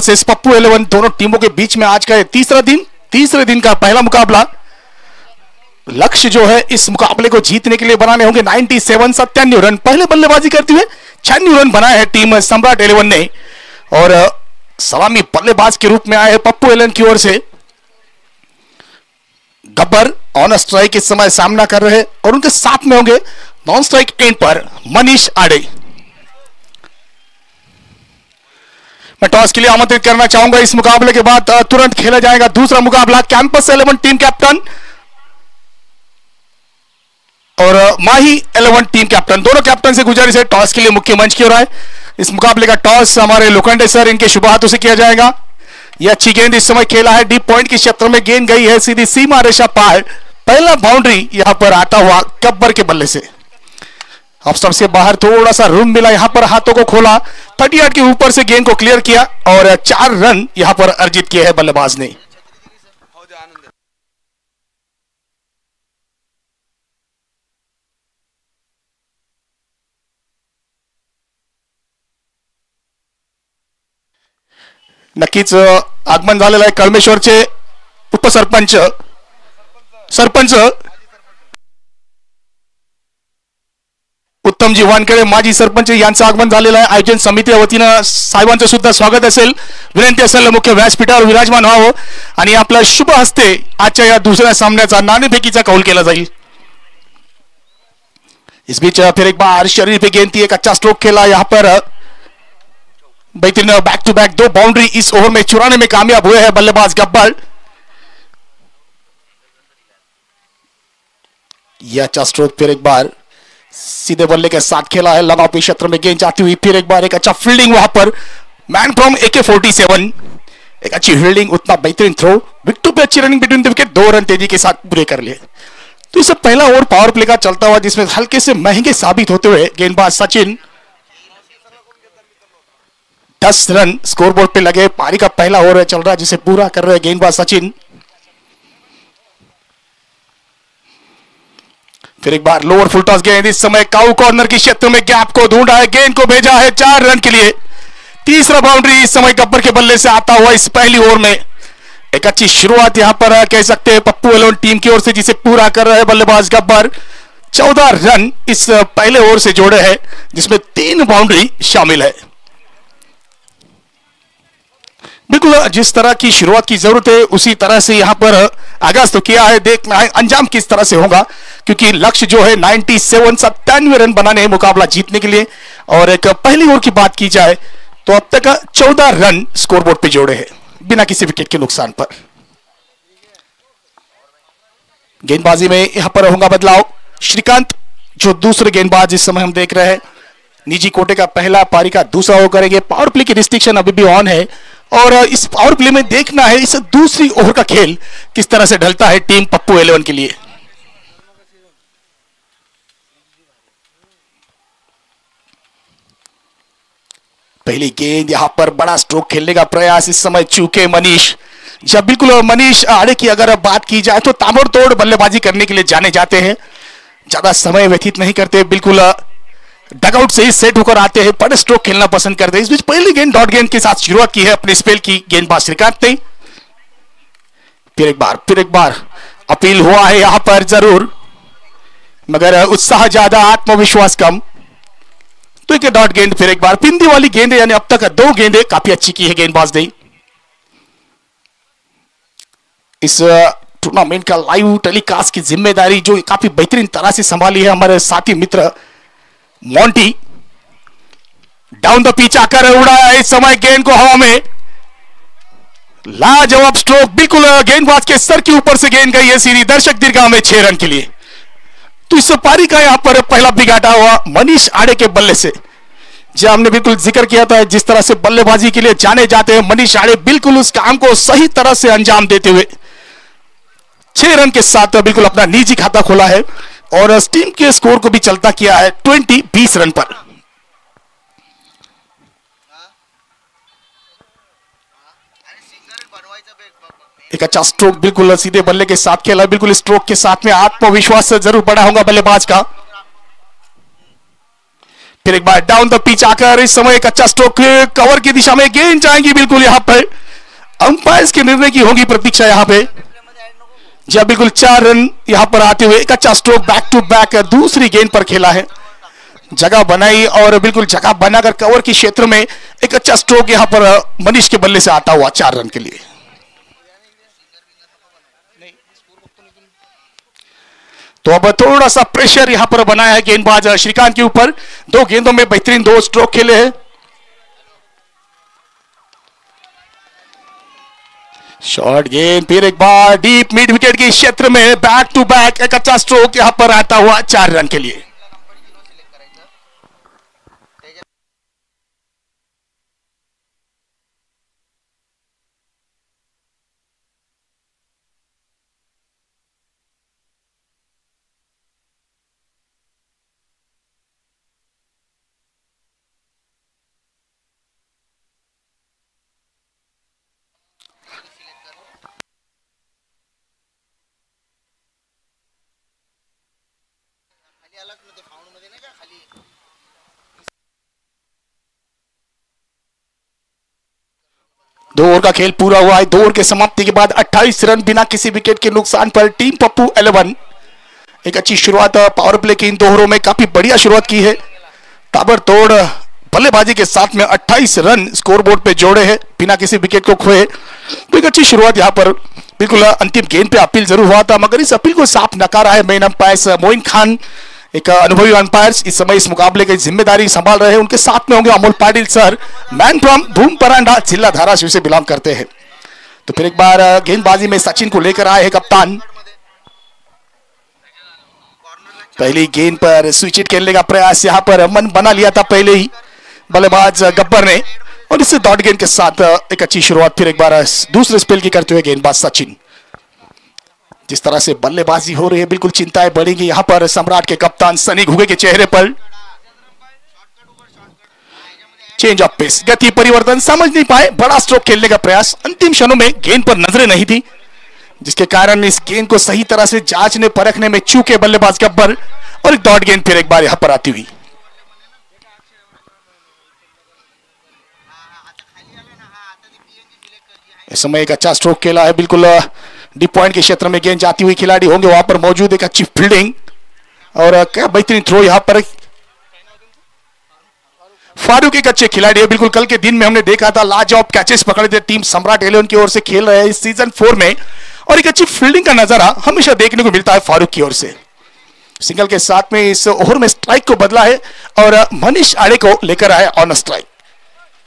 Versus Pappu 11, दोनों टीमों के बीच में आज का तीसरे दिन का पहला मुकाबला। लक्ष्य जो है इस मुकाबले को जीतने के लिए बनाने होंगे 97 रन। पहले बल्लेबाजी करते हुए 96 रन बनाए हैं टीम सम्राट 11 ने, और सलामी बल्लेबाज के रूप में आए हैं पप्पू 11 की ओर से। गब्बर ऑन स्ट्राइक इस समय सामना कर रहे हैं, और उनके साथ में होंगे नॉन स्ट्राइक एंड पर मनीष आड़े। मैं टॉस के लिए आमंत्रित करना चाहूंगा। इस मुकाबले के बाद तुरंत खेला जाएगा दूसरा मुकाबला। कैंपस 11 टीम कैप्टन और माही 11 टीम कैप्टन, दोनों कैप्टन से गुजारिश है टॉस के लिए मुख्य मंच की ओर आए। इस मुकाबले का टॉस हमारे लोखंडे सर, इनके शुभ हाथों से किया जाएगा। यह अच्छी गेंद इस समय खेला है, डीप पॉइंट के क्षेत्र में गेंद गई है सीधी सीमा रेखा पार। पहला बाउंड्री यहां पर आता हुआ गब्बर के बल्ले से। अब सबसे बाहर थोड़ा सा रूम मिला, यहां पर हाथों को खोला, 38 के ऊपर से गेंद को क्लियर किया और 4 रन यहां पर अर्जित किए हैं बल्लेबाज ने। नक्कीच आगमन झालेलं आहे कळमेश्वरचे उपसरपंच उत्तमजी वानखेडे माजी सरपंच यांचं आगमन झालेलं आहे। आयोजन समितीच्या वतीनं साहेबांचं सुद्धा स्वागत असेल, विनंती असेल मुख्य व्यासपीठावर विराजमान व्हावं आणि आपल्या शुभ हस्ते आजच्या या दुसऱ्या सामन्याचा नाणेफेकीचा कौल केला जाईल। इस बीच फिर एक बार शरीर पे गेंद थी, एक अच्छा स्ट्रोक खेला यहां पर बेहतरीन बैक टू बैक 2 बाउंड्री इस ओवर में चुराने में कामयाब हुए हैं बल्लेबाज गब्बर। यह अच्छा स्ट्रोक फिर एक बार सीधे बल्ले के साथ खेला है, लगाव क्षेत्र में गेंद जाती हुई, फिर एक बार एक अच्छा फील्डिंग वहां पर मैन फ्रॉम AK-47, एक अच्छी फील्डिंग, उतना बेहतरीन थ्रो, विकेटों पे अच्छी running between the wicket, 2 run तेजी के साथ पूरे कर लिए। तो इसे पहला ओवर पावर प्ले का चलता हुआ जिसमें हल्के से महंगे साबित होते हुए गेंदबाज सचिन 10 रन स्कोरबोर्ड पे लगे। पारी का पहला ओवर चल रहा है जिसे पूरा कर रहे हैं गेंदबाज सचिन। फिर एक बार लोअर फुल टॉस गेंद, इस समय काउ कॉर्नर के क्षेत्र में गैप को ढूंढा है, गेंद को भेजा है 4 रन के लिए। तीसरा बाउंड्री इस समय गब्बर के बल्ले से आता हुआ इस पहली ओवर में। एक अच्छी शुरुआत यहां पर कह सकते हैं पप्पू 11 टीम की ओर से, जिसे पूरा कर रहे हैं बल्लेबाज गब्बर। 14 रन इस पहले ओवर से जोड़े हैं जिसमें 3 बाउंड्री शामिल है। बिल्कुल जिस तरह की शुरुआत की जरूरत है उसी तरह से यहां पर आगाज तो किया है, देखना है अंजाम किस तरह से होगा, क्योंकि लक्ष्य जो है 97 रन बनाने हैं मुकाबला जीतने के लिए। और एक पहली ओवर की बात की जाए तो अब तक 14 रन स्कोरबोर्ड पे जोड़े हैं बिना किसी विकेट के नुकसान पर। गेंदबाजी में यहां पर होगा बदलाव। श्रीकांत जो दूसरे गेंदबाज इस समय हम देख रहे हैं, निजी कोटे का पहला, पारी का दूसरा ओवर करेंगे। पावर प्ले की रिस्ट्रिक्शन अभी भी ऑन है और इस पावर प्ले में देखना है इस दूसरी ओवर का खेल किस तरह से ढलता है टीम पप्पू 11 के लिए। पहली गेंद यहां पर बड़ा स्ट्रोक खेलने का प्रयास, इस समय चूके मनीष। जब बिल्कुल मनीष आड़े की अगर बात की जाए तो ताबड़तोड़ बल्लेबाजी करने के लिए जाने जाते हैं, ज्यादा समय व्यतीत नहीं करते, बिल्कुल डगआउट से ही सेट होकर आते हैं, बड़े स्ट्रोक खेलना पसंद करते हैं। इस बीच पहली गेंद डॉट गेंद के साथ शुरुआत की है अपने स्पेल की गेंदबाज श्रीकांत ने। फिर एक बार अपील हुआ है यहां पर जरूर, मगर उत्साह ज्यादा आत्मविश्वास कम। तो एक डॉट गेंद, फिर एक बार पिंदी वाली गेंद, यानी अब तक 2 गेंदें काफी अच्छी की है गेंदबाज ने। इस टूर्नामेंट का लाइव टेलीकास्ट की जिम्मेदारी जो काफी बेहतरीन तरह से संभाली है हमारे साथी मित्र मॉन्टी। डाउन द पिच आकर उड़ाया इस समय गेंद को हवा में, लाजवाब स्ट्रोक, बिल्कुल गेंदबाज के सर के ऊपर से गेंद गई है सीधी दर्शक दीर्घा में 6 रन के लिए। तो इस पारी का यहां पर पहला बिगाटा हुआ मनीष आड़े के बल्ले से। जो हमने बिल्कुल जिक्र किया था जिस तरह से बल्लेबाजी के लिए जाने जाते हैं मनीष आड़े, बिल्कुल उस काम को सही तरह से अंजाम देते हुए 6 रन के साथ बिल्कुल अपना निजी खाता खोला है और टीम के स्कोर को भी चलता किया है 20 रन पर। एक अच्छा स्ट्रोक बिल्कुल सीधे बल्ले के साथ खेला, बिल्कुल स्ट्रोक के साथ में आत्मविश्वास से जरूर बढ़ा होगा बल्लेबाज का। फिर एक बार डाउन द पिच आकर इस समय एक अच्छा स्ट्रोक कवर की दिशा में गेंद जाएंगी बिल्कुल यहां पर अंपायर के निर्णय की होगी प्रतीक्षा यहां पे। जब बिल्कुल 4 रन यहां पर आते हुए एक अच्छा स्ट्रोक बैक टू बैक दूसरी गेंद पर खेला है, जगह बनाई और बिल्कुल जगह बनाकर कवर की क्षेत्र में एक अच्छा स्ट्रोक यहां पर मनीष के बल्ले से आता हुआ 4 रन के लिए। तो अब थोड़ा सा प्रेशर यहां पर बनाया है गेंदबाज श्रीकांत के ऊपर। 2 गेंदों में बेहतरीन 2 स्ट्रोक खेले हैं। शॉर्ट गेंद फिर एक बार डीप मिड विकेट के क्षेत्र में बैक टू बैक एक अच्छा स्ट्रोक यहां पर आता हुआ 4 रन के लिए। दो ओवर का खेल पूरा हुआ है। 2 ओवर के समाप्ति के बाद 28 रन बिना किसी विकेट के नुकसान पर टीम पप्पू 11 एक अच्छी शुरुआत पावर प्ले की इन 2 ओवरों में काफी बढ़िया शुरुआत की है। ताबड़तोड़ बल्लेबाजी के साथ में 28 रन स्कोरबोर्ड पे जोड़े हैं बिना किसी विकेट को खोए। तो एक अच्छी शुरुआत यहां पर बिल्कुल अंतिम गेंद पे अपील जरूर हुआ था, मगर इस अपील को साफ नकारा है मेन अंपायर मोइन खान। एक अनुभवी अंपायर इस समय इस मुकाबले की जिम्मेदारी संभाल रहे हैं। उनके साथ में होंगे Amol Patil sir, man from धूम परांडा जिला धाराशिव से बिलोंग करते हैं। तो फिर एक बार गेंदबाजी में सचिन को लेकर आए हैं कप्तान। पहली गेंद पर स्विच हिट खेलने का प्रयास यहां पर मन बना लिया था पहले ही बल्लेबाज गब्बर ने, और इससे डॉट गेंद के साथ एक अच्छी शुरुआत फिर एक बार दूसरे स्पेल की करते हुए गेंदबाज सचिन। जिस तरह से बल्लेबाजी हो रही है बिल्कुल चिंताएं बढ़ेंगी यहां पर सम्राट के कप्तान सनी घुगे के चेहरे पर। चेंज ऑफ पेस, गति परिवर्तन समझ नहीं पाए, बड़ा स्ट्रोक खेलने का प्रयास। अंतिम क्षणों में गेंद पर नजरें नहीं थी, जिसके कारण इस गेंद को सही तरह से जांचने परखने में चूके बल्लेबाज गब्बर, और एक डॉट गेंद फिर एक बार यहां पर आती हुई। इस समय एक अच्छा स्ट्रोक खेला है बिल्कुल डीप पॉइंट के क्षेत्र में गेंद जाती हुई। खिलाड़ी होंगे वहां पर मौजूद, एक अच्छी फील्डिंग और क्या बेहतरीन थ्रो यहां पर। फारूक एक अच्छे खिलाड़ी है, बिल्कुल कल के दिन में हमने देखा था लाजवाब कैचेस पकड़े थे टीम सम्राट 11 की ओर से खेल रहे हैं इस सीजन 4 में, और एक अच्छी फील्डिंग का नजारा हमेशा देखने को मिलता है फारूक की ओर से। सिंगल के साथ में इस ओवर में स्ट्राइक को बदला है और मनीष आड़े को लेकर आए ऑन स्ट्राइक।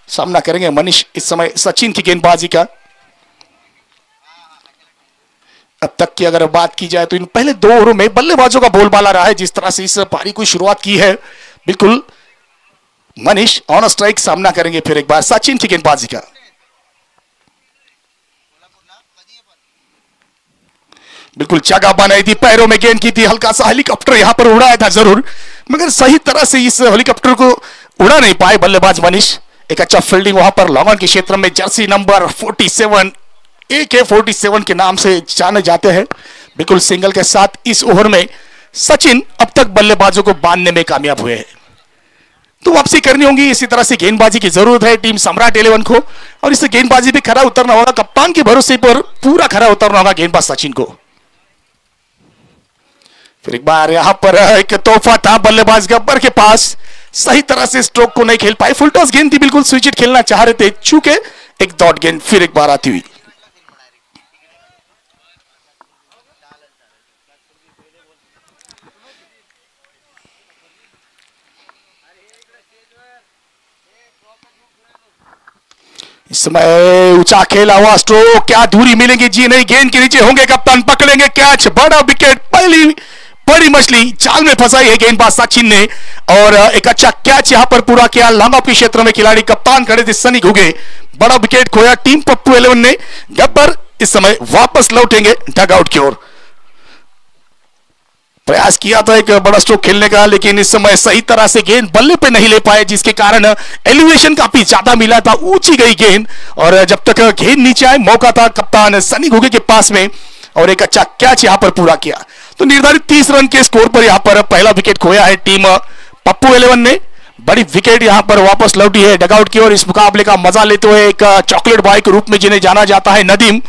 सामना करेंगे मनीष इस समय सचिन की गेंदबाजी का। अब तक की अगर बात की जाए तो इन पहले 2 ओवरों में बल्लेबाजों का बोलबाला रहा है। जिस तरह से इस पारी को शुरुआत की है बिल्कुल मनीष ऑन स्ट्राइक, सामना करेंगे फिर एक बार सचिन की गेंदबाजी का। बिल्कुल जगह बनाई थी, पैरों में गेंद की थी, हल्का सा हेलीकॉप्टर यहां पर उड़ाया था जरूर, मगर सही तरह से इस हेलीकॉप्टर को उड़ा नहीं पाए बल्लेबाज मनीष। एक अच्छा फील्डिंग वहां पर लॉन के क्षेत्र में, जर्सी नंबर 47 AK-47 के नाम से जाने जाते हैं। बिल्कुल सिंगल के साथ इस ओवर में सचिन अब तक बल्लेबाजों को बांधने में कामयाब हुए हैं। तो वापसी करनी होगी, इसी तरह से गेंदबाजी की जरूरत है टीम सम्राट 11 को, और इससे गेंदबाजी भी खरा उतरना होगा। कप्तान के भरोसे पर पूरा खरा उतरना होगा गेंदबाज सचिन को। फिर एक बार यहां पर एक तोहफा था बल्लेबाज गब्बर के पास, सही तरह से स्ट्रोक को नहीं खेल पाए। फुल टॉस गेंद थी, बिल्कुल स्विच हिट खेलना चाह रहे थे, चूंकि एक डॉट गेंद फिर एक बार आती हुई। इस समय ऊंचा खेला हुआ स्ट्रोक, क्या दूरी मिलेगी जी नहीं, गेंद के नीचे होंगे कप्तान, पकड़ेंगे कैच, बड़ा विकेट, पहली बड़ी मछली जाल में फंसाई है गेंदबाज सचिन ने, और एक अच्छा कैच यहां पर पूरा किया। लॉन्ग ऑफ के क्षेत्र में खिलाड़ी कप्तान खड़े थे सनी घुगे, बड़ा विकेट खोया टीम पप्पू 11 ने। गब्बर इस समय वापस लौटेंगे डगआउट की ओर। प्रयास किया था एक बड़ा स्ट्रोक खेलने का, लेकिन इस समय सही तरह से गेंद बल्ले पे नहीं ले पाए, जिसके कारण एलिवेशन काफी ज्यादा मिला था, ऊंची गई गेंद, और जब तक गेंद नीचे आए मौका था कप्तान सनी घुगे के पास में, और एक अच्छा कैच यहां पर पूरा किया। तो निर्धारित 30 रन के स्कोर पर यहां पर पहला विकेट खोया है टीम पप्पू 11 ने। बड़ी विकेट यहां पर वापस लौटी है डगआउट की ओर। इस मुकाबले का मजा लेते हुए एक चॉकलेट बॉय के रूप में जिन्हें जाना जाता है नदीम,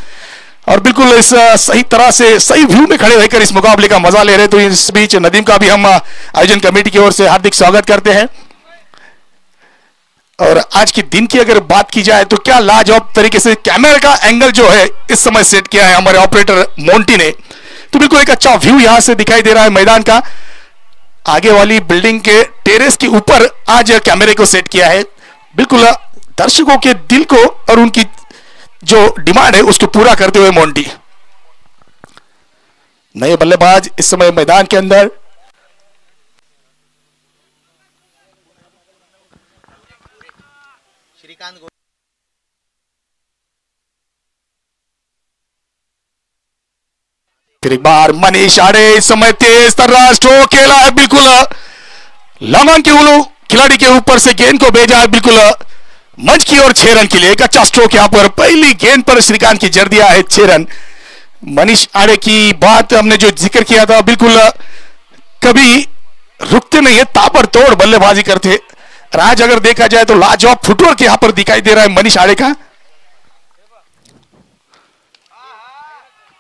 और बिल्कुल इस सही तरह से सही व्यू में खड़े रहकर इस मुकाबले का मजा ले रहे। तो इस बीच नदीम का भी हम आयोजन कमेटी की ओर से हार्दिक स्वागत करते हैं। और आज के दिन की अगर बात की जाए तो क्या लाजवाब तरीके से कैमरा का एंगल जो है इस समय सेट किया है हमारे ऑपरेटर मोंटी ने। तो बिल्कुल एक अच्छा व्यू यहां से दिखाई दे रहा है मैदान का। आगे वाली बिल्डिंग के टेरेस के ऊपर आज कैमरे को सेट किया है, बिल्कुल दर्शकों के दिल को और उनकी जो डिमांड है उसको पूरा करते हुए मोंटी। नए बल्लेबाज इस समय मैदान के अंदर। फिर एक बार मनीष आड़े इस समय तेज तर्रा स्ट्रोक खेला है, बिल्कुल लॉन्ग के उलू खिलाड़ी के ऊपर से गेंद को भेजा है बिल्कुल मंच की ओर 6 रन के लिए। एक अच्छा स्ट्रोक यहां पर पहली गेंद पर श्रीकांत की जड़ दिया है 6 रन। मनीष आड़े की बात हमने जो जिक्र किया था, बिल्कुल कभी रुकते नहीं है, ताबड़तोड़ बल्लेबाजी करते। आज अगर देखा जाए तो लाजवाब फुटवर्क यहां पर दिखाई दे रहा है मनीष आड़े का।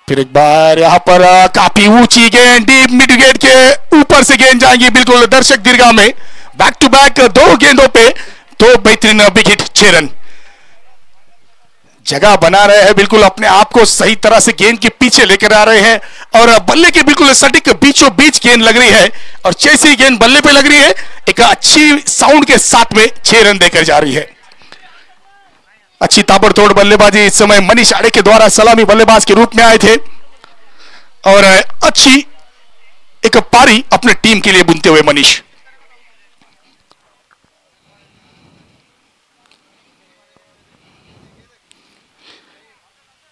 फिर एक बार यहां पर काफी ऊंची गेंद डीप मिड विकेट के ऊपर से गेंद जाएंगी बिल्कुल दर्शक दीर्घा में। बैक टू बैक 2 गेंदों पे 2 बेहतरीन विकेट, 6 रन। जगह बना रहे हैं, बिल्कुल अपने आप को सही तरह से गेंद के पीछे लेकर आ रहे हैं और बल्ले के बिल्कुल सटीक बीचों बीच गेंद लग रही है और जैसे ही गेंद बल्ले पे लग रही है एक अच्छी साउंड के साथ में 6 रन देकर जा रही है। अच्छी ताबड़तोड़ बल्लेबाजी इस समय मनीष आड़े के द्वारा सलामी बल्लेबाज के रूप में आए थे और अच्छी एक पारी अपने टीम के लिए बुनते हुए मनीष।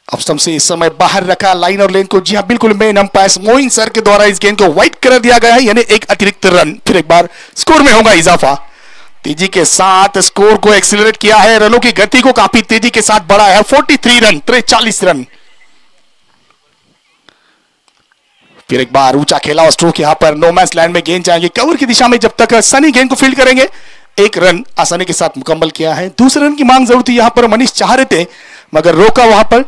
अब स्टंप से इस समय बाहर रखा लाइन और लेन को। जी हां, बिल्कुल मेन अंपायर मोइन सर के द्वारा इस गेंद को वाइड कर दिया गया है, यानी एक अतिरिक्त रन। फिर एक बार स्कोर में होगा इजाफा। तेजी के साथ स्कोर को एक्सीलरेट किया है, रनों की गति को काफी तेजी के साथ बढ़ाया है। 43 रन, 43 रन। फिर एक बार ऊंचा खेला और स्ट्रोक यहां पर नो मैच लैंड में गेंद जाएंगे कवर की दिशा में। जब तक सनी गेंद को फील्ड करेंगे 1 रन आसानी के साथ मुकम्मल किया है। दूसरे रन की मांग जरूर थी, यहां पर मनीष चाह रहे थे मगर रोका वहां पर।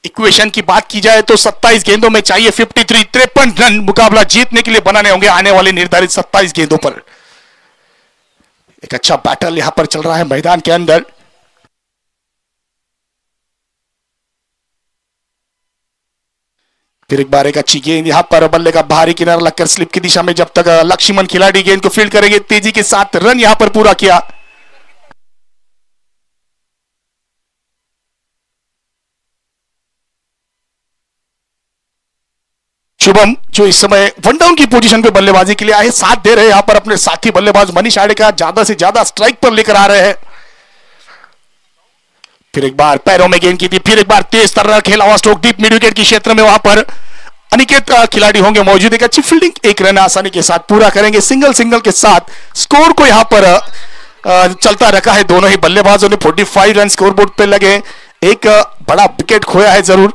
इक्वेशन की बात की जाए तो 27 गेंदों में चाहिए 53 रन मुकाबला जीतने के लिए बनाने होंगे आने वाले निर्धारित 27 गेंदों पर। एक अच्छा बैटल यहां पर चल रहा है मैदान के अंदर। फिर एक बार एक अच्छी गेंद यहां पर बल्ले का बाहरी किनारा लगकर स्लिप की दिशा में। जब तक लक्ष्मण खिलाड़ी गेंद को फील्ड करेंगे तेजी के साथ रन यहां पर पूरा किया। शुभम जो इस समय वन डाउन की पोजीशन पे बल्लेबाजी के लिए आए, साथ दे रहे हैं यहां पर अपने साथी बल्लेबाज मनीष आड़े का, ज्यादा से ज्यादा स्ट्राइक पर लेकर आ रहे हैं। फिर एक बार पैरों में गेंद की थी, फिर एक बार तेज तर्रा खेला हुआ स्ट्रोक डीप मिड विकेट की क्षेत्र में। वहां पर अनिकेत खिलाड़ी होंगे मौजूद। एक अच्छी फील्डिंग, 1 रन आसानी के साथ पूरा करेंगे। सिंगल के साथ स्कोर को यहां पर चलता रखा है। दोनों ही बल्लेबाजों ने 45 रन स्कोरबोर्ड पे लगे। एक बड़ा विकेट खोया है जरूर।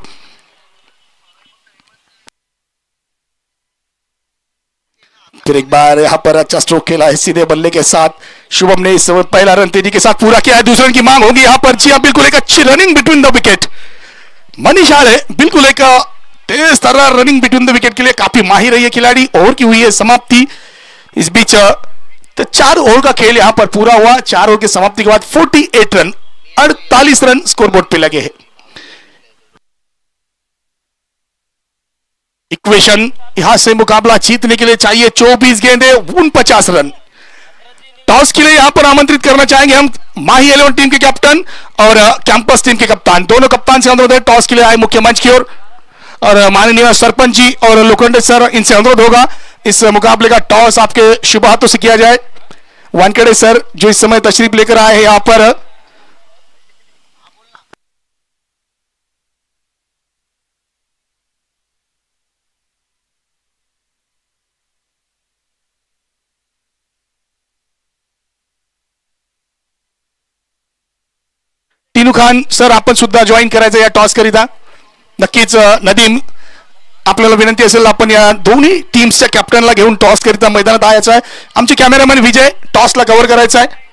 फिर एक बार यहां पर अच्छा स्ट्रोक खेला है सीधे बल्ले के साथ। शुभम ने इस समय पहला रन तेजी के साथ पूरा किया है। दूसरे रन की मांग होगी यहां पर। जी हां, बिल्कुल एक अच्छी running between the wicket. Manish आड़े बिल्कुल एक तेज तरह रनिंग बिटवीन द विकेट के लिए काफी माहिर है ये खिलाड़ी। ओवर की हुई है समाप्ति। इस बीच तो 4 ओवर का खेल यहां पर पूरा हुआ। 4 ओवर की समाप्ति के बाद 48 रन 48 रन स्कोरबोर्ड पे लगे हैं। इक्वेशन यहां से मुकाबला जीतने के लिए चाहिए 24 गेंदे 49 रन। टॉस के लिए यहां पर आमंत्रित करना चाहेंगे हम माही 11 टीम के कैप्टन और कैंपस टीम के कप्तान। दोनों कप्तान से अनुरोध है टॉस के लिए आए मुख्य मंच की ओर और माननीय सरपंच जी और लोखंडे सर, इनसे अनुरोध होगा इस मुकाबले का टॉस आपके शुभ हाथों से किया जाए। वानखेड़े सर जो इस समय तशरीफ लेकर आए हैं यहां पर। टीनू खान सर आपण सुद्धा जॉईन करायचं या टॉस करिता। नक्कीच नदीम आपल्याला विनंती असेल आपण या दोन्ही टीम्सच्या कॅप्टनला घेऊन टॉस करिता मैदानात यायचं आहे. आमचे कॅमेरामॅन विजय टॉसला कव्हर करायचा आहे.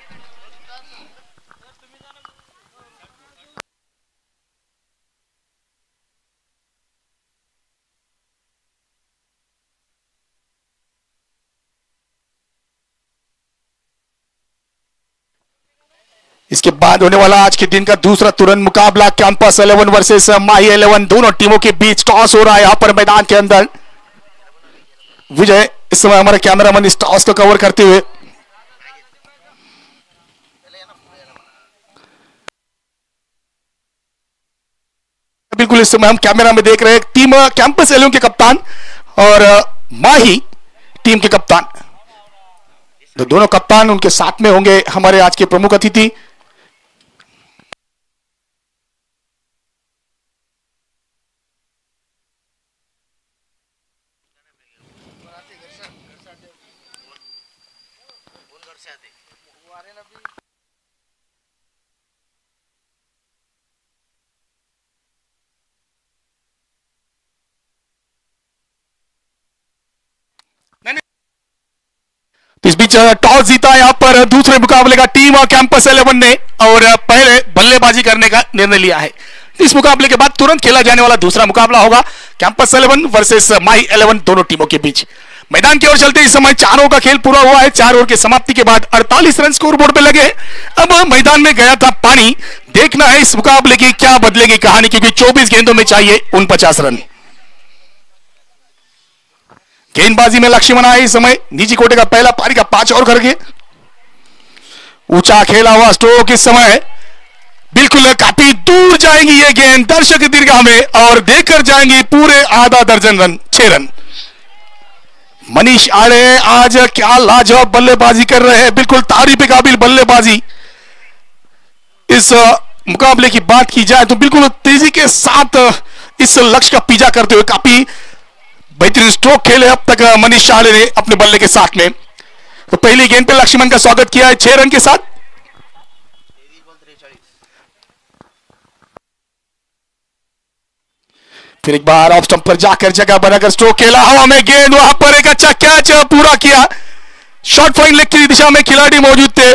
इसके बाद होने वाला आज के दिन का दूसरा तुरंत मुकाबला कैंपस 11 वर्सेस माही 11, दोनों टीमों के बीच टॉस हो रहा है यहां पर मैदान के अंदर. विजय इस समय हमारे कैमरामैन इस टॉस को कवर करते हुए बिल्कुल इस समय हम कैमरा में देख रहे हैं टीम कैंपस 11 के कप्तान और माही टीम के कप्तान, तो दोनों कप्तान उनके साथ में होंगे हमारे आज के प्रमुख अतिथि. इस बीच टॉस जीता यहां पर दूसरे मुकाबले का टीम कैंपस 11 ने और पहले बल्लेबाजी करने का निर्णय लिया है. इस मुकाबले के बाद तुरंत खेला जाने वाला दूसरा मुकाबला होगा कैंपस 11 वर्सेस माही 11, दोनों टीमों के बीच. मैदान की ओर चलते इस समय 4 ओवर का खेल पूरा हुआ है. 4 ओवर की समाप्ति के बाद 48 रन स्कोर बोर्ड पे लगे. अब मैदान में गया था पानी. देखना है इस मुकाबले की क्या बदलेगी कहानी, क्योंकि 24 गेंदों में चाहिए 49 रन. गेंदबाजी में लक्ष्मण आए इस समय निजी कोटे का पहला पारी का 5 ओवर करके ऊंचा खेला हुआ स्ट्रोक इस समय बिल्कुल काफी दूर जाएंगी ये गेंद दर्शक दीर्घा में और देकर जाएंगी पूरे आधा दर्जन रन, 6 रन. मनीष आड़े आज क्या लाजवाब बल्लेबाजी कर रहे हैं, बिल्कुल तारीफ काबिल बल्लेबाजी. इस मुकाबले की बात की जाए तो बिल्कुल तेजी के साथ इस लक्ष्य का पीछा करते हुए काफी बेहतरीन स्ट्रोक खेले अब तक मनीष आड़े ने अपने बल्ले के साथ में. तो पहली गेंद पे लक्ष्मण का स्वागत किया है 6 रन के साथ. फिर एक बार ऑफ स्टंप पर जाकर जगह बनाकर स्ट्रोक खेला, हवा में गेंद, वहां पर एक अच्छा कैच पूरा किया. शॉर्ट फाइन लेग की दिशा में खिलाड़ी मौजूद थे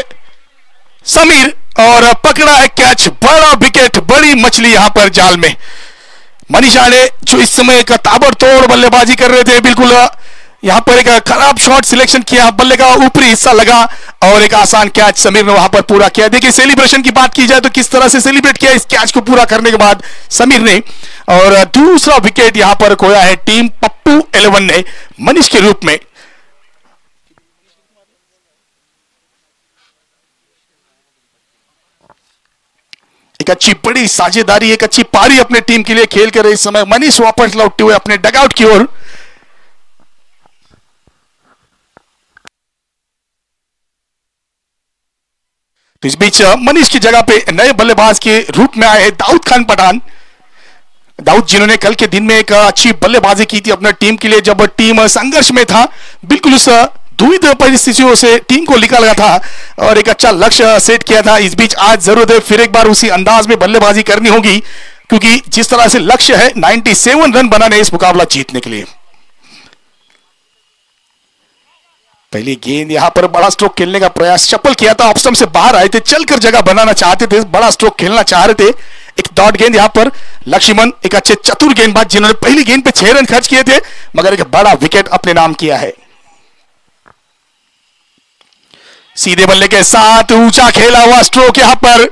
समीर और पकड़ा है कैच. बड़ा विकेट, बड़ी मछली यहां पर जाल में. मनीष आड़े जो इस समय एक ताबड़तोड़ बल्लेबाजी कर रहे थे, बिल्कुल यहां पर एक खराब शॉट सिलेक्शन किया, बल्ले का ऊपरी हिस्सा लगा और एक आसान कैच समीर ने वहां पर पूरा किया. देखिए सेलिब्रेशन की बात की जाए तो किस तरह से सेलिब्रेट किया इस कैच को पूरा करने के बाद समीर ने. और दूसरा विकेट यहां पर खोया है टीम पप्पू 11 ने मनीष के रूप में. एक अच्छी बड़ी साझेदारी, एक अच्छी पारी अपने टीम के लिए खेल कर इस समय मनीष वापस लौटते हुए अपने डगआउट की ओर. तो इस बीच मनीष की जगह पे नए बल्लेबाज के रूप में आए हैं दाऊद खान पठान. दाऊद जिन्होंने कल के दिन में एक अच्छी बल्लेबाजी की थी अपने टीम के लिए जब टीम संघर्ष में था. बिल्कुल उस दुविध परिस्थितियों से टीम को निकाला था और एक अच्छा लक्ष्य सेट किया था. इस बीच आज जरूरत है फिर एक बार उसी अंदाज में बल्लेबाजी करनी होगी, क्योंकि जिस तरह से लक्ष्य है 97 रन बनाने इस मुकाबला जीतने के लिए. पहली गेंद यहां पर बड़ा स्ट्रोक खेलने का प्रयास चप्पल किया था, ऑफ स्टंप से बाहर आए थे, चलकर जगह बनाना चाहते थे, बड़ा स्ट्रोक खेलना चाह रहे थे. एक डॉट गेंद यहां पर लक्ष्मण एक अच्छे चतुर गेंदबाज जिन्होंने पहली गेंद पे 6 रन खर्च किए थे, मगर एक बड़ा विकेट अपने नाम किया है. सीधे बल्ले के साथ ऊंचा खेला हुआ स्ट्रोक यहां पर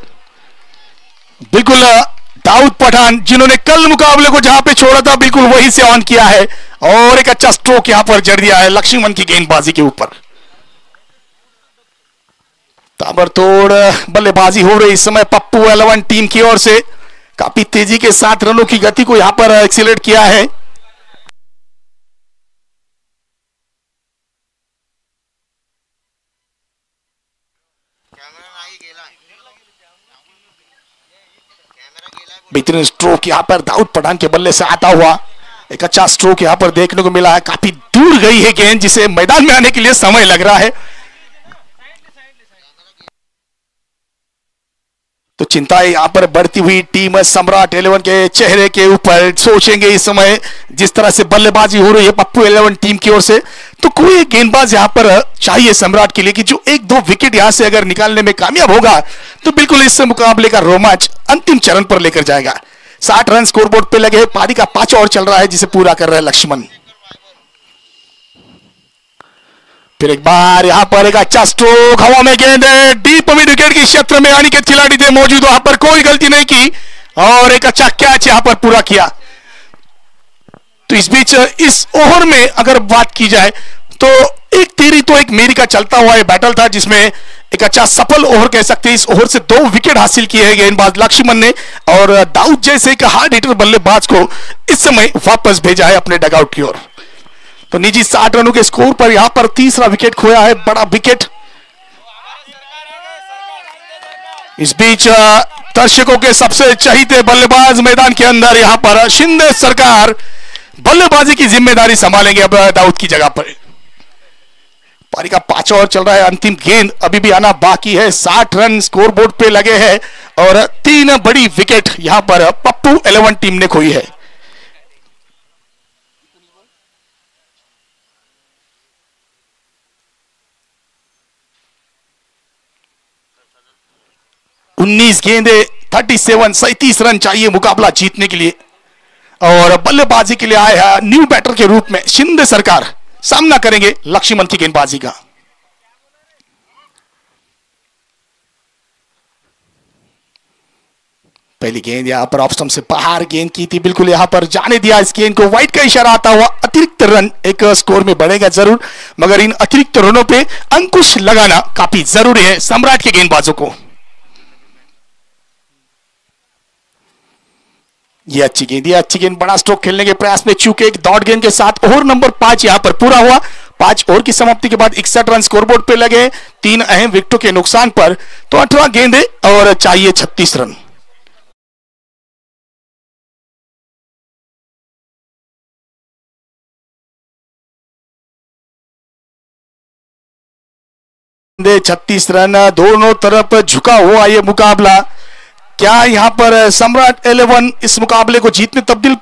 बिल्कुल दाऊद पठान जिन्होंने कल मुकाबले को जहां पे छोड़ा था बिल्कुल वहीं से ऑन किया है और एक अच्छा स्ट्रोक यहां पर जड़ दिया है लक्ष्मण की गेंदबाजी के ऊपर. ताबड़तोड़ बल्लेबाजी हो रही इस समय पप्पू 11 टीम की ओर से. काफी तेजी के साथ रनों की गति को यहां पर एक्सीलरेट किया है. बेहतरीन स्ट्रोक यहां पर दाऊद पठान के बल्ले से आता हुआ एक अच्छा स्ट्रोक यहां पर देखने को मिला है. काफी दूर गई है गेंद जिसे मैदान में आने के लिए समय लग रहा है. तो चिंताएं यहां पर बढ़ती हुई टीम सम्राट 11 के चेहरे के ऊपर सोचेंगे इस समय जिस तरह से बल्लेबाजी हो रही है पप्पू 11 टीम की ओर से, तो कोई गेंदबाज यहां पर चाहिए सम्राट के लिए कि जो एक दो विकेट यहां से अगर निकालने में कामयाब होगा तो बिल्कुल इस मुकाबले का रोमांच अंतिम चरण पर लेकर जाएगा। 60 रन स्कोरबोर्ड पे लगे, पारी का 5 ओवर चल रहा है जिसे पूरा कर रहे हैं लक्ष्मण। फिर एक बार यहां पर एक अच्छा स्ट्रोक, हवा में गेंद है, डीप मिड विकेट के क्षेत्र में अनिकेत खिलाड़ी थे मौजूद, वहां पर कोई गलती नहीं की और एक अच्छा कैच यहां पर पूरा किया। तो इस बीच इस ओवर में अगर बात की जाए तो एक तेरी तो एक मेरी का चलता हुआ बैटल था जिसमें एक अच्छा सफल ओवर कह सकते हैं। इस ओवर से 2 विकेट हासिल किए हैं गेंदबाज लक्ष्मण ने और दाऊद जैसे एक हार्ड हिटर बल्लेबाज को इस समय वापस भेजा है अपने डगआउट की ओर। तो निजी 60 रनों के स्कोर पर यहां पर तीसरा विकेट खोया है, बड़ा विकेट। इस बीच दर्शकों के सबसे चहीते बल्लेबाज मैदान के अंदर यहां पर शिंदे सरकार बल्लेबाजी की जिम्मेदारी संभालेंगे अब दाऊद की जगह पर। पारी का 5 ओवर चल रहा है, अंतिम गेंद अभी भी आना बाकी है। 60 रन स्कोरबोर्ड पे लगे हैं और 3 बड़ी विकेट यहां पर पप्पू 11 टीम ने खोई है। उन्नीस गेंदे 37 रन चाहिए मुकाबला जीतने के लिए और बल्लेबाजी के लिए आए हैं न्यू बैटर के रूप में शिंदे सरकार, सामना करेंगे लक्ष्मण की गेंदबाजी का। पहली गेंद यहां पर ऑफ स्टंप से बाहर गेंद की थी, बिल्कुल यहां पर जाने दिया इस गेंद को, वाइड का इशारा आता हुआ अतिरिक्त रन एक स्कोर में बढ़ेगा जरूर, मगर इन अतिरिक्त रनों पे अंकुश लगाना काफी जरूरी है सम्राट के गेंदबाजों को। ये अच्छी गेंद, बड़ा स्ट्रोक खेलने के प्रयास में चूके एक डॉट गेंद के साथ ओवर नंबर 5 यहां पर पूरा हुआ। 5 ओवर की समाप्ति के बाद 61 रन स्कोरबोर्ड पे लगे 3 अहम विकेटों के नुकसान पर, तो 18 गेंदें और चाहिए 36 रन। गेंदें 36 रन, दोनों तरफ झुका हुआ ये मुकाबला। क्या यहां पर सम्राट 11 इस मुकाबले को जीत में तब्दील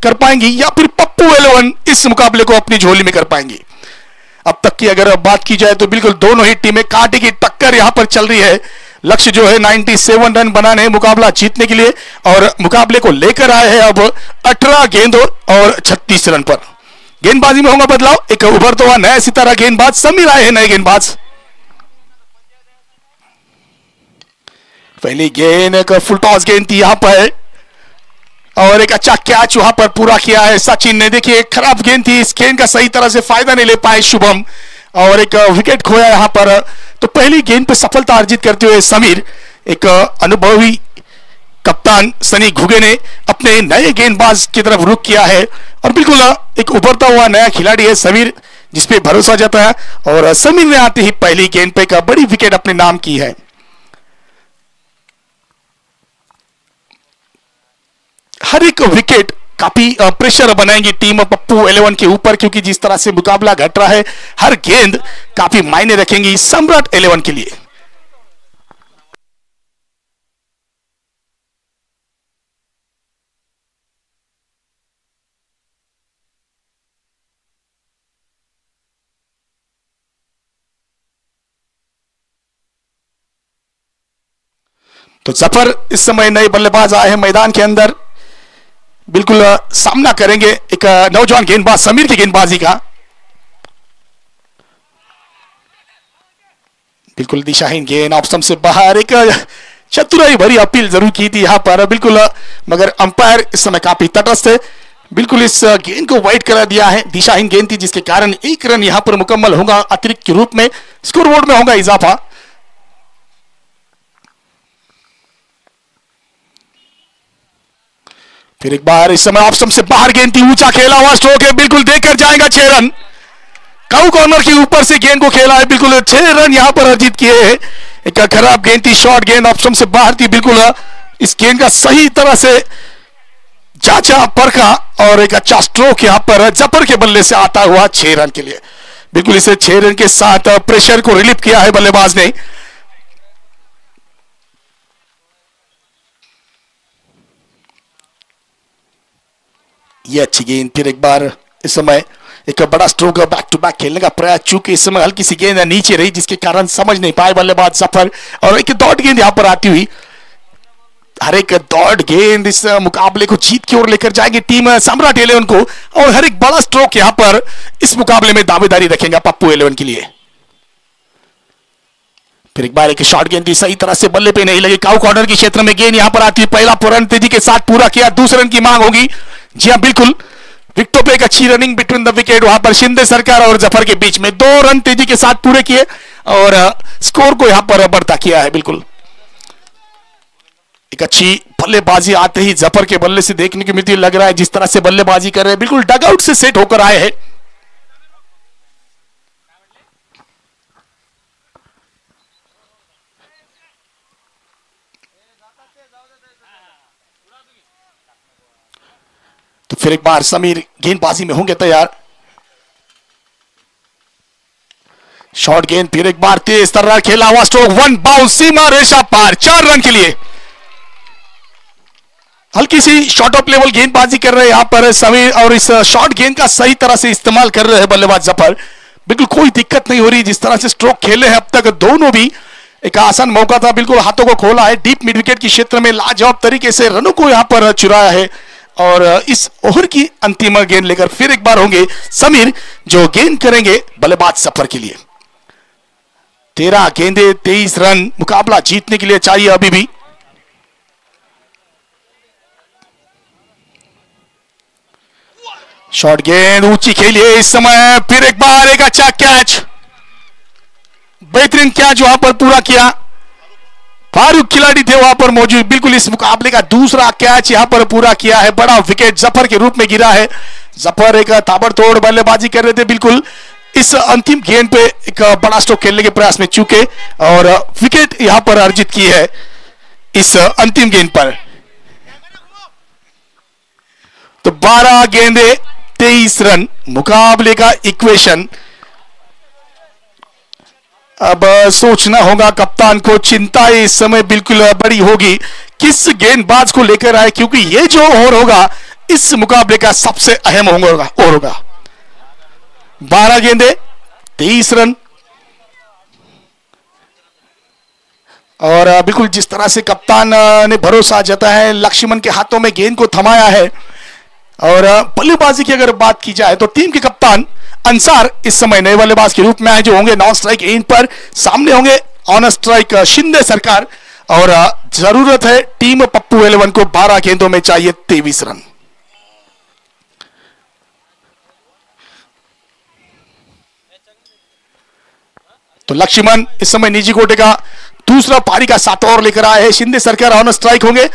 कर पाएंगी या फिर पप्पू 11 इस मुकाबले को अपनी झोली में कर पाएंगी? अब तक की अगर बात की जाए तो बिल्कुल दोनों ही टीमें कांटे की टक्कर यहां पर चल रही है। लक्ष्य जो है 97 रन बनाने हैं मुकाबला जीतने के लिए और मुकाबले को लेकर आए हैं अब 18 गेंदों और 36 रन पर। गेंदबाजी में होगा बदलाव, एक उभरता हुआ नया सितारा गेंदबाज समीर आए हैं नए गेंदबाज। पहली गेंद एक फुल टॉस गेंद थी यहां पर और एक अच्छा कैच वहां पर पूरा किया है सचिन ने। देखिए खराब गेंद थी, इस गेंद का सही तरह से फायदा नहीं ले पाए शुभम और एक विकेट खोया यहां पर। तो पहली गेंद पे सफलता अर्जित करते हुए समीर, एक अनुभवी कप्तान सनी घुगे ने अपने नए गेंदबाज की तरफ रुख किया है और बिल्कुल एक उभरता हुआ नया खिलाड़ी है समीर जिसपे भरोसा जाता है और समीर ने आते ही पहली गेंद पे एक बड़ी विकेट अपने नाम की है। हर एक विकेट काफी प्रेशर बनाएंगी टीम पप्पू 11 के ऊपर, क्योंकि जिस तरह से मुकाबला घट रहा है हर गेंद काफी मायने रखेंगी सम्राट 11 के लिए। तो जफर इस समय नए बल्लेबाज आए हैं मैदान के अंदर, बिल्कुल सामना करेंगे एक नौजवान गेंदबाज समीर की गेंदबाजी का। बिल्कुल दिशाहीन गेंद ऑफ स्टंप से बाहर, एक चतुराई भरी अपील जरूर की थी यहां पर बिल्कुल, मगर अंपायर इस समय काफी तटस्थ है, बिल्कुल इस गेंद को वाइड करा दिया है। दिशाहीन गेंद थी जिसके कारण 1 रन यहां पर मुकम्मल होगा अतिरिक्त के रूप में, स्कोरबोर्ड में होगा इजाफा। फिर एक बार इस समय ऑफ स्टंप से बाहर गेंद थी, ऊंचा खेला हुआ स्ट्रोक है, बिल्कुल देकर जाएगा 6 रन। काउ कॉर्नर के ऊपर से गेंद को खेला है, बिल्कुल 6 रन यहां पर अर्जित किए हैं। एक खराब गेंद थी, शॉर्ट गेंद ऑफ स्टंप से बाहर थी, बिल्कुल इस गेंद का सही तरह से जांचा परखा और एक अच्छा स्ट्रोक यहां पर जफर के बल्ले से आता हुआ 6 रन के लिए। बिल्कुल इसे 6 रन के साथ प्रेशर को रिलीफ किया है बल्लेबाज ने। ये अच्छी गेंद, फिर एक बार इस समय एक बड़ा स्ट्रोक बैक टू बैक खेलने का प्रयास, चूंकि इस समय हल्की सी गेंद नीचे रही जिसके कारण समझ नहीं पाए बल्लेबाज जफर, और एक डॉट गेंद यहां पर आती हुई। हर एक डॉट गेंद इस मुकाबले को जीत की ओर लेकर जाएगी टीम सम्राट 11 को, और हर एक बड़ा स्ट्रोक यहां पर इस मुकाबले में दावेदारी रखेंगे पप्पू 11 के लिए। फिर एक बार एक शॉर्ट गेंद थी, सही तरह से बल्ले पे नहीं लगी, काउ कॉर्नर के क्षेत्र में गेंद यहां पर आती है, पहला रन तेजी के साथ पूरा किया, दूसरे रन की मांग होगी। जी हां बिल्कुल, विकेटों पे एक अच्छी रनिंग बिटवीन द विकेट, वहां पर शिंदे सरकार और जफर के बीच में 2 रन तेजी के साथ पूरे किए और स्कोर को यहां पर बढ़ता किया है। बिल्कुल एक अच्छी बल्लेबाजी आते ही जफर के बल्ले से देखने को मिलती, लग रहा है जिस तरह से बल्लेबाजी कर रहे हैं बिल्कुल डगआउट से सेट होकर आए हैं। तो फिर एक बार समीर गेंदबाजी में होंगे तैयार, शॉर्ट गेंद, फिर एक बार तेज तर्रार खेला हुआ स्ट्रोक, 1 बाउंस, सीमा रेशा पार, 4 रन के लिए। हल्की सी शॉर्ट ऑफ लेवल गेंदबाजी कर रहे हैं यहां पर समीर, और इस शॉर्ट गेंद का सही तरह से इस्तेमाल कर रहे हैं बल्लेबाज जफर। बिल्कुल कोई दिक्कत नहीं हो रही, जिस तरह से स्ट्रोक खेले हैं अब तक दोनों भी, एक आसान मौका था, बिल्कुल हाथों को खोला है, डीप मिड विकेट के क्षेत्र में लाजवाब तरीके से रनों को यहां पर चुराया है। और इस ओवर की अंतिम गेंद लेकर फिर एक बार होंगे समीर, जो गेंद करेंगे बल्लेबाज जफर के लिए। 13 गेंदे 23 रन, मुकाबला जीतने के लिए चाहिए अभी भी। शॉर्ट गेंद ऊंची खेली है इस समय, फिर एक बार एक अच्छा कैच, बेहतरीन कैच वहां पर पूरा किया, फारूक खिलाड़ी थे वहां पर मौजूद। बिल्कुल इस मुकाबले का दूसरा कैच यहां पर पूरा किया है, बड़ा विकेट जफर के रूप में गिरा है। जफर एक ताबड़तोड़ बल्लेबाजी कर रहे थे, बिल्कुल इस अंतिम गेंद पे एक बड़ा स्ट्रोक खेलने के प्रयास में चूके और विकेट यहां पर अर्जित की है इस अंतिम गेंद पर। तो 12 गेंदे 23 रन, मुकाबले का इक्वेशन अब सोचना होगा कप्तान को, चिंता इस समय बिल्कुल बड़ी होगी किस गेंदबाज को लेकर आए, क्योंकि ये जो ओवर होगा इस मुकाबले का सबसे अहम ओवर होगा। 12 गेंदे 23 रन, और बिल्कुल जिस तरह से कप्तान ने भरोसा जताया है, लक्ष्मण के हाथों में गेंद को थमाया है। और बल्लेबाजी की अगर बात की जाए तो टीम के कप्तान अंसार इस समय नए बल्लेबाज के रूप में आए, जो होंगे नॉन स्ट्राइक एंड पर, सामने होंगे ऑन स्ट्राइक शिंदे सरकार, और जरूरत है टीम पप्पू 11 को 12 गेंदों में चाहिए 23 रन। तो लक्ष्मण इस समय निजी कोटे का दूसरा पारी का 7 ओवर लेकर आए हैं, शिंदे सरकार ऑन स्ट्राइक होंगे।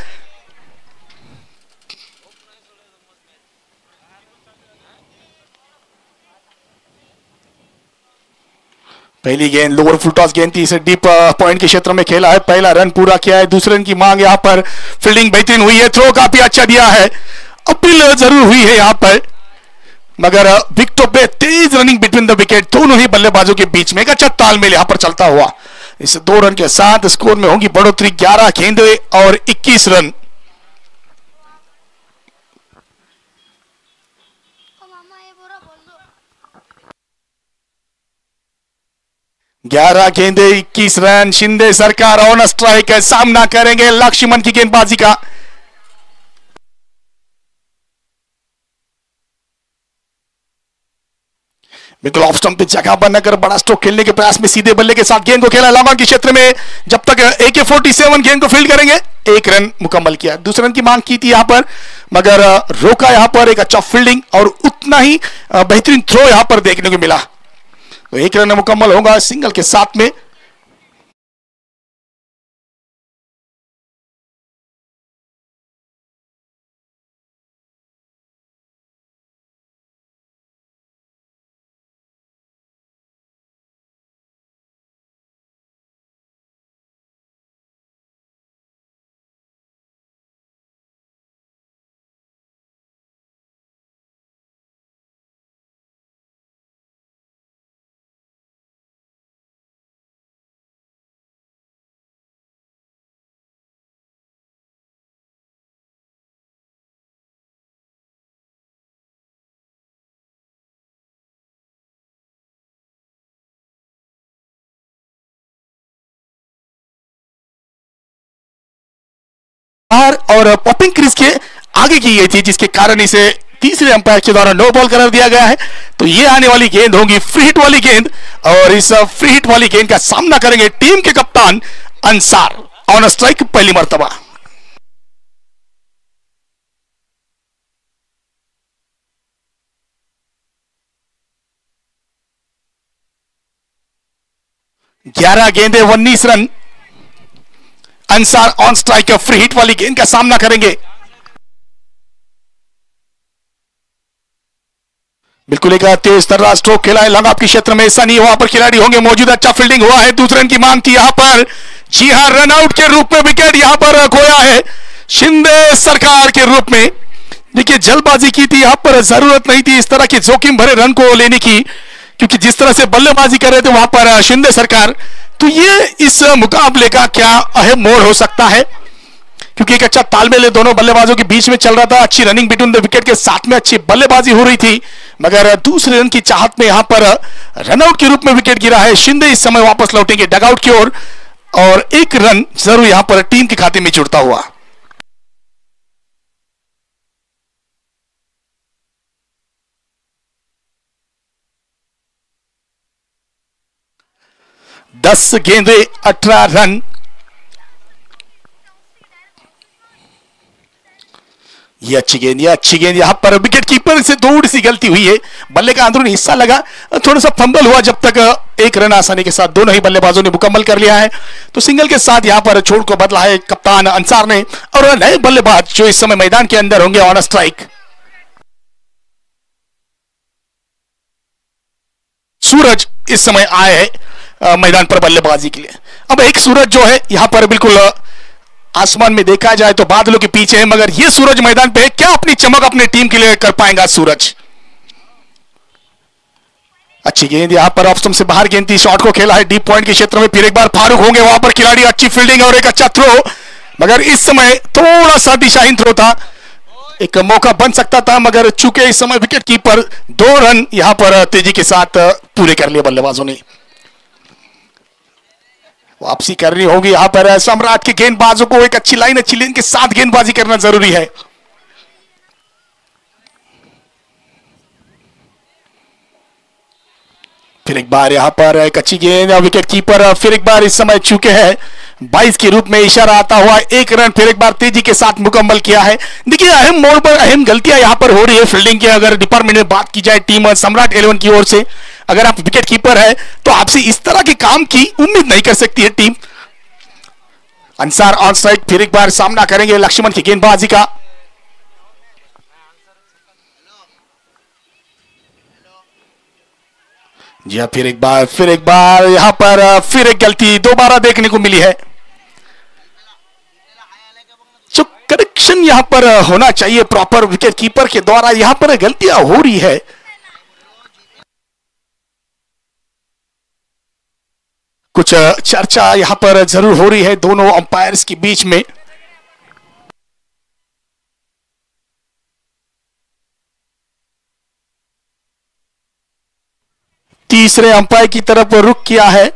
पहली गेंद लोअर फुल टॉस गेंद थी, इसे डीप पॉइंट के क्षेत्र में खेला है, पहला रन पूरा किया है, दूसरे रन की मांग यहां पर, फील्डिंग बेहतरीन हुई है, थ्रो काफी अच्छा दिया है, अपील जरूर हुई है यहां पर, मगर विकेटों पे तेज रनिंग बिटवीन द विकेट, दोनों ही बल्लेबाजों के बीच में एक अच्छा तालमेल यहां पर चलता हुआ। इस 2 रन के साथ स्कोर में होगी बढ़ोतरी, 11 गेंदे और 21 रन। 11 गेंदे 21 रन, शिंदे सरकार ऑन स्ट्राइक है, सामना करेंगे लक्ष्मण की गेंदबाजी का। बिल्कुल ऑफ स्टंप पे जगह बनाकर बड़ा स्ट्रोक खेलने के प्रयास में सीधे बल्ले के साथ गेंद को खेला लॉन्ग के क्षेत्र में, जब तक AK-47 गेंद को फील्ड करेंगे, 1 रन मुकम्मल किया, दूसरे रन की मांग की थी यहां पर, मगर रोका यहां पर, एक अच्छा फील्डिंग और उतना ही बेहतरीन थ्रो यहां पर देखने को मिला। तो 1 रन मुकम्मल होगा सिंगल के साथ में। अंपायर और पॉपिंग क्रीज के आगे की गई थी, जिसके कारण इसे तीसरे अंपायर के द्वारा नो बॉल करार दिया गया है। तो ये आने वाली गेंद होगी फ्री हिट वाली गेंद, और इस फ्री हिट वाली गेंद का सामना करेंगे टीम के कप्तान अंसार ऑन स्ट्राइक पहली मर्तबा। ग्यारह गेंदे 19 run. Ansar on strike free hit वाली गेंद का सामना करेंगे। बिल्कुल एक तेज तर्रा स्ट्रोक खेला है लॉन्ग ऑफ के क्षेत्र में, ऐसा नहीं वहां पर खिलाड़ी होंगे मौजूद, अच्छा फील्डिंग हुआ है, दूसरे रन की मांग थी यहां पर। जी हां, रन आउट के रूप में विकेट यहां पर खोया है शिंदे सरकार के रूप में। देखिए जल्दबाजी की थी यहां पर, जरूरत नहीं थी इस तरह के जोखिम भरे रन को लेने की, क्योंकि जिस तरह से बल्लेबाजी कर रहे थे वहां पर शिंदे सरकार। तो ये इस मुकाबले का क्या अहम मोड़ हो सकता है, क्योंकि एक अच्छा तालमेल दोनों बल्लेबाजों के बीच में चल रहा था, अच्छी रनिंग बिटवीन द विकेट के साथ में अच्छी बल्लेबाजी हो रही थी, मगर दूसरे रन की चाहत में यहां पर रनआउट के रूप में विकेट गिरा है। शिंदे इस समय वापस लौटेंगे डगआउट की ओर, और एक रन जरूर यहां पर टीम के खाते में जुड़ता हुआ। दस गेंदे 18 रन। ये अच्छी गेंद, ये अच्छी गेंद, यहां पर विकेट कीपर से थोड़ी सी गलती हुई है, बल्ले का अंदरूनी हिस्सा लगा, थोड़ा सा फंबल हुआ, जब तक एक रन आसानी के साथ दोनों ही बल्लेबाजों ने मुकम्मल कर लिया है। तो सिंगल के साथ यहां पर छोड़ को बदला है कप्तान अंसार ने, और नए बल्लेबाज जो इस समय मैदान के अंदर होंगे ऑन स्ट्राइक। सूरज इस समय आए हैं मैदान पर बल्लेबाजी के लिए। अब एक सूरज जो है यहां पर बिल्कुल आसमान में देखा जाए तो बादलों के पीछे है, मगर ये सूरज मैदान पे है, क्या अपनी चमक अपने टीम के लिए कर पाएगा सूरज। अच्छी गेंद यहां पर ऑप्शन से बाहर गेंद थी, शॉट को खेला है डीप पॉइंट के क्षेत्र में, फिर एक बार फारूक होंगे वहां पर खिलाड़ी, अच्छी फील्डिंग और एक अच्छा थ्रो, मगर इस समय थोड़ा सा दिशाहीन थ्रो था, एक मौका बन सकता था, मगर चूंकि इस समय विकेट कीपर 2 रन यहां पर तेजी के साथ पूरे कर लिए बल्लेबाजों ने। वापसी करनी होगी यहां पर सम्राट के गेंदबाजों को, एक अच्छी लाइन अच्छी लेन के साथ गेंदबाजी करना जरूरी है। फिर एक बार यहां पर एक अच्छी गेंद, विकेट कीपर फिर एक बार इस समय चूके हैं 22 के रूप में इशारा आता हुआ, एक रन फिर एक बार तेजी के साथ मुकम्मल किया है। देखिए अहम मोड़ पर अहम गलतियां यहां पर हो रही है फील्डिंग की, अगर डिपार्टमेंट में बात की जाए टीम सम्राट 11 की ओर से, अगर आप विकेट कीपर है तो आपसे इस तरह के काम की उम्मीद नहीं कर सकती है टीम। अंसार ऑन स्ट्राइक, फिर एक बार सामना करेंगे लक्ष्मण की गेंदबाजी का। जी हाँ, फिर एक बार यहां पर फिर एक गलती दोबारा देखने को मिली है। जो करेक्शन यहां पर होना चाहिए प्रॉपर विकेट कीपर के द्वारा, यहां पर गलतियां हो रही है। कुछ चर्चा यहां पर जरूर हो रही है दोनों अंपायर्स के बीच में। तीसरे अंपायर की तरफ रुख किया है।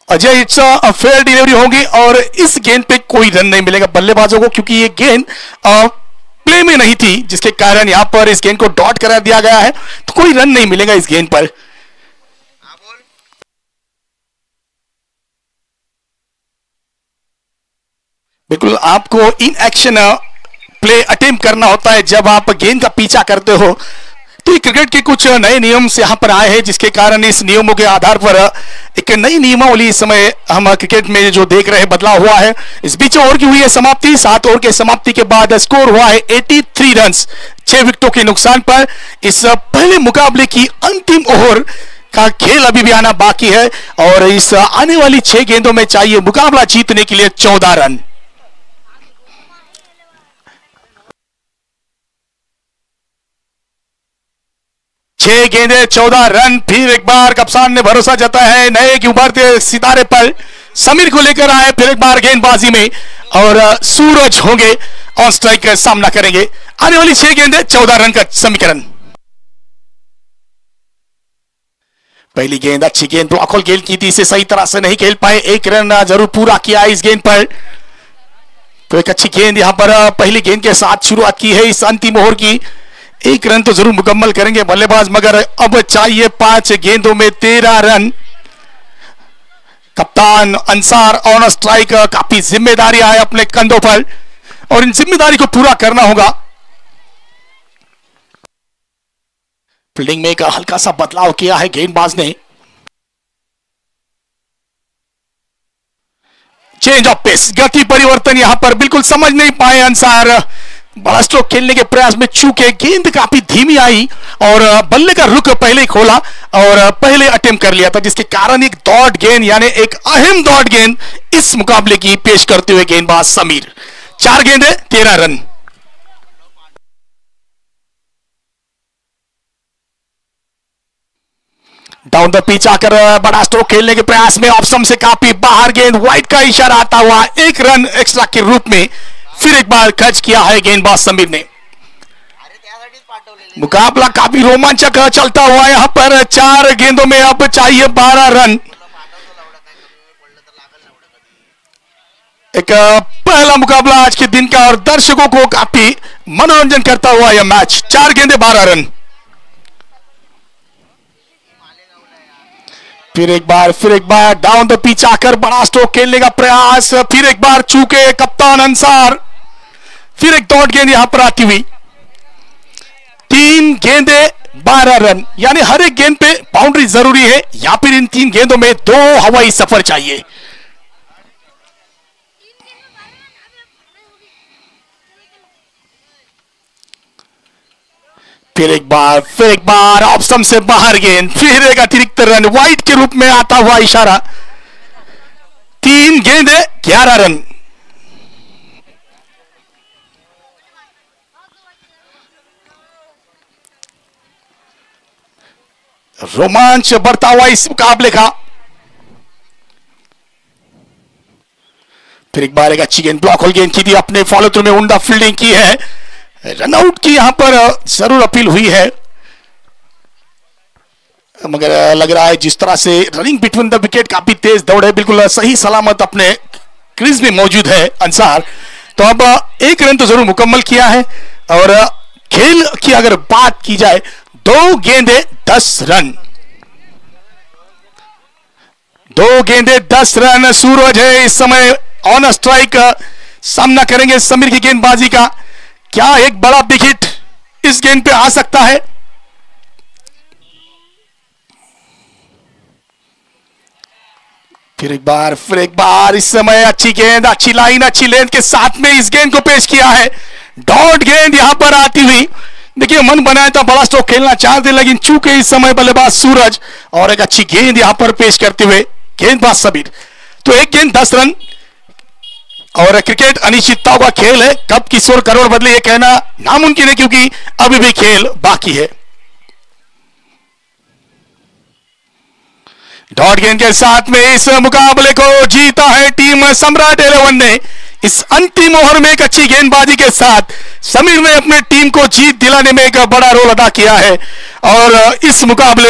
Ajay, it's a fair delivery होगी और इस गेंद पे कोई रन नहीं मिलेगा बल्लेबाजों को, क्योंकि ये गेंद प्ले में नहीं थी, जिसके कारण यहां पर इस गेंद को डॉट करा दिया गया है, तो कोई रन नहीं मिलेगा इस गेंद पर। बिल्कुल आपको इन एक्शन प्ले अटेम्प्ट करना होता है जब आप गेंद का पीछा करते हो। तो ये क्रिकेट के कुछ नए नियम से यहां पर आए हैं, जिसके कारण इस नियमों के आधार पर एक नई नियमावली इस समय हम क्रिकेट में जो देख रहे हैं बदलाव हुआ है। इस बीच ओवर की हुई है समाप्ति। 7 ओवर के समाप्ति के बाद स्कोर हुआ है 83 रन 6 विकेटों के नुकसान पर। इस पहले मुकाबले की अंतिम ओवर का खेल अभी भी आना बाकी है और इस आने वाली 6 गेंदों में चाहिए मुकाबला जीतने के लिए 14 रन। छह गेंदे 14 रन। फिर एक बार कप्तान ने भरोसा जताया है नए के उभरते सितारे पर। समीर को लेकर आए फिर एक बार गेंदबाजी में और सूरज होंगे ऑन स्ट्राइक का सामना करेंगे। आने वाली 6 गेंदे 14 रन का समीकरण। पहली गेंद अच्छी गेंद ब्लॉक होल गेंद की थी, इसे सही तरह से नहीं खेल पाए। 1 रन जरूर पूरा किया इस गेंद पर। तो एक अच्छी गेंद यहां पर पहली गेंद के साथ शुरुआत की है इस अंतिम ओवर की। 1 रन तो जरूर मुकम्मल करेंगे बल्लेबाज, मगर अब चाहिए 5 गेंदों में 13 रन। कप्तान अंसार ऑन स्ट्राइक, काफी जिम्मेदारी है अपने कंधों पर और इन जिम्मेदारी को पूरा करना होगा। फील्डिंग में एक हल्का सा बदलाव किया है गेंदबाज ने। चेंज ऑफ पेस, गति परिवर्तन यहां पर बिल्कुल समझ नहीं पाए अंसार। बड़ा स्ट्रोक खेलने के प्रयास में चूके गेंद काफी धीमी आई और बल्ले का रुख पहले ही खोला और पहले अटेम्प्ट कर लिया था, जिसके कारण एक डॉट गेंद यानी एक अहम डॉट गेंद इस मुकाबले की पेश करते हुए गेंदबाज समीर। 4 गेंदे 13 रन। डाउन द पिच आकर बड़ा स्ट्रोक खेलने के प्रयास में ऑप्शन से काफी बाहर गेंद, व्हाइट का इशारा आता हुआ 1 रन एक्स्ट्रा के रूप में फिर एक बार खर्च किया है गेंदबाज समीर ने। मुकाबला काफी रोमांचक चलता हुआ यहां पर। 4 गेंदों में अब चाहिए 12 रन। एक पहला मुकाबला आज के दिन का और दर्शकों को काफी मनोरंजन करता हुआ यह मैच। 4 गेंदे 12 रन। फिर एक बार डाउन द पिच आकर बड़ा स्ट्रोक खेलने का प्रयास। फिर एक बार चूके कप्तान अंसार। फिर एक डॉट गेंद यहां पर आती हुई। 3 गेंदे 12 रन, यानी हर एक गेंद पे बाउंड्री जरूरी है या फिर इन 3 गेंदों में 2 हवाई सफर चाहिए। फिर एक बार ऑप्शन से बाहर गेंद, फिर एक अतिरिक्त रन, व्हाइट के रूप में आता हुआ इशारा। 3 गेंदे 11 रन। रोमांच बढ़ता हुआ इस मुकाबले का। फिर एक बार एक अच्छी गेंद ब्लॉक होल गेंद की थी, अपने फॉलो थ्रू में उम्दा फील्डिंग की है। रनआउट की यहां पर जरूर अपील हुई है, मगर लग रहा है जिस तरह से रनिंग बिटवीन द विकेट काफी तेज दौड़ है, बिल्कुल सही सलामत अपने क्रीज में मौजूद है अंसार। तो अब 1 रन तो जरूर मुकम्मल किया है और खेल की अगर बात की जाए 2 गेंदे 10 रन। 2 गेंदे 10 रन। सूरज है इस समय ऑन स्ट्राइक, सामना करेंगे समीर की गेंदबाजी का। क्या एक बड़ा बिग हिट इस गेंद पे आ सकता है? फिर एक बार इस समय अच्छी गेंद, अच्छी लाइन, अच्छी लेंथ के साथ में इस गेंद को पेश किया है। डॉट गेंद यहां पर आती हुई। देखिए मन बनाया था, बड़ा स्ट्रोक खेलना चाहते, लेकिन चूके इस समय बल्लेबाज सूरज और एक अच्छी गेंद यहां पर पेश करते हुए गेंदबाज समीर। तो 1 गेंद 10 रन। और क्रिकेट अनिश्चितताओं का खेल है, कब किशोर करोड़ बदले ये कहना नामुमकिन है, क्योंकि अभी भी खेल बाकी है। डॉट गेंद के साथ में इस मुकाबले को जीता है टीम सम्राट 11 ने। इस अंतिम ओवर में एक अच्छी गेंदबाजी के साथ समीर ने अपने टीम को जीत दिलाने में एक बड़ा रोल अदा किया है और इस मुकाबले